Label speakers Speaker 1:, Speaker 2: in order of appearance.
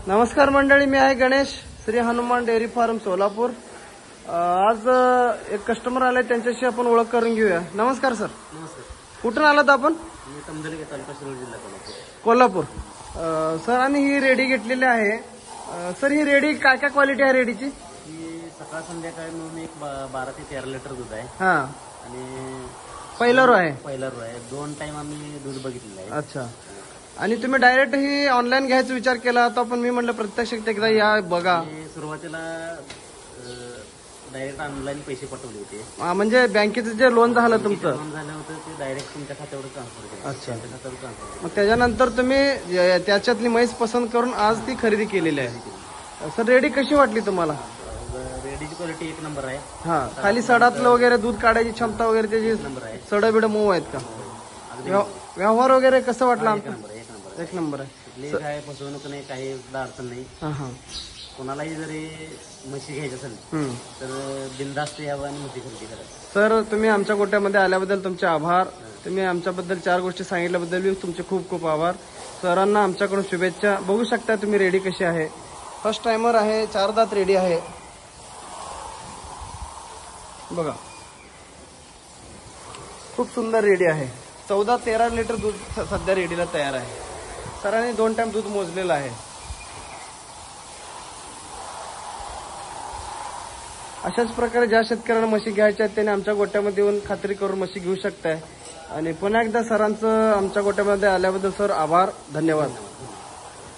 Speaker 1: नमस्कार मंडळी, मी आहे गणेश, श्री हनुमान डेअरी फार्म सोलापूर। आज एक कस्टमर आले, त्यांच्याशी आपण ओळख करून घेऊया। नमस्कार सर।
Speaker 2: नमस्कार।
Speaker 1: कुठून आलात आपण?
Speaker 2: मी कमदलगे तालुका शिरोळ जिल्हा
Speaker 1: कोल्हापूर। सर, आणि ही रेडी घेतलेली आहे। सर, ही रेडी काय काय क्वालिटी आहे रेडीची?
Speaker 2: ही सकाळ संध्याकाळ मिळून एक 12 ते 13 लिटर दूध आहे।
Speaker 1: हा,
Speaker 2: आणि
Speaker 1: पहिला रो आहे?
Speaker 2: पहिला रो आहे। 2 टाइम आम्ही दूध बघितलेलं आहे।
Speaker 1: अच्छा। आणि तुम्ही डायरेक्ट ही ऑनलाईन घ्यायचा विचार केला होता, पण मी म्हटलं प्रत्यक्ष एकदा या बघा।
Speaker 2: सुरुवातीला डायरेक्ट ऑनलाईन पैसे पाठवले होते।
Speaker 1: म्हणजे बँकेचं जे लोन झालं तुमचं?
Speaker 2: लोन झालं होतं ते डायरेक्ट तुमच्या खात्यावर ट्रान्सफर केलं।
Speaker 1: अच्छा।
Speaker 2: खात्यावर ट्रान्सफर
Speaker 1: मग त्याच्यानंतर तुम्ही त्याच्यातली म्हैस पसंत करून आज ती खरेदी केलेली आहे। सर, रेडी कशी वाटली तुम्हाला?
Speaker 2: रेडीची क्वालिटी एक नंबर आहे।
Speaker 1: हा, खाली सडातलं वगैरे दूध काढायची क्षमता वगैरे त्याची
Speaker 2: नंबर आहे।
Speaker 1: सडबिड मऊ आहेत का? व्यवहार वगैरे कसं वाटला?
Speaker 2: एक नंबर आहे, एक नंबर
Speaker 1: एक नंबर आहे।
Speaker 2: कुठली काय फसवणूक नाही, काही सुद्धा अडचण नाही।
Speaker 1: हा हा।
Speaker 2: कोणालाही जरी म्हशी घ्यायची असेल तर बिनधास्त यावं आणि म्हशी खरेदी करायची।
Speaker 1: सर, तुम्ही आमच्या गोट्यामध्ये आल्याबद्दल तुमचे आभार। तुम्ही आमच्याबद्दल 4 गोष्टी सांगितल्याबद्दल तुमचे खूप खूप आभार। सरांना आमच्याकडून शुभेच्छा। बघू शकता तुम्ही रेडी कशी आहे। फर्स्ट टाइमर आहे, 4 दात रेडी आहे बघा, खूप सुंदर रेडी आहे। 14-13 लिटर दूध सध्या रेडीला तयार आहे। सरांनी 2 टाइम दूध मोजलेलं आहे। अशाच प्रकारे ज्या शेतकऱ्यांना म्हशी घ्यायच्या आहेत त्यांनी आमच्या गोट्यामध्ये येऊन खात्री करून म्हशी घेऊ शकताय। आणि पुन्हा एकदा सरांचं आमच्या गोट्यामध्ये आल्याबद्दल सर आभार, धन्यवाद।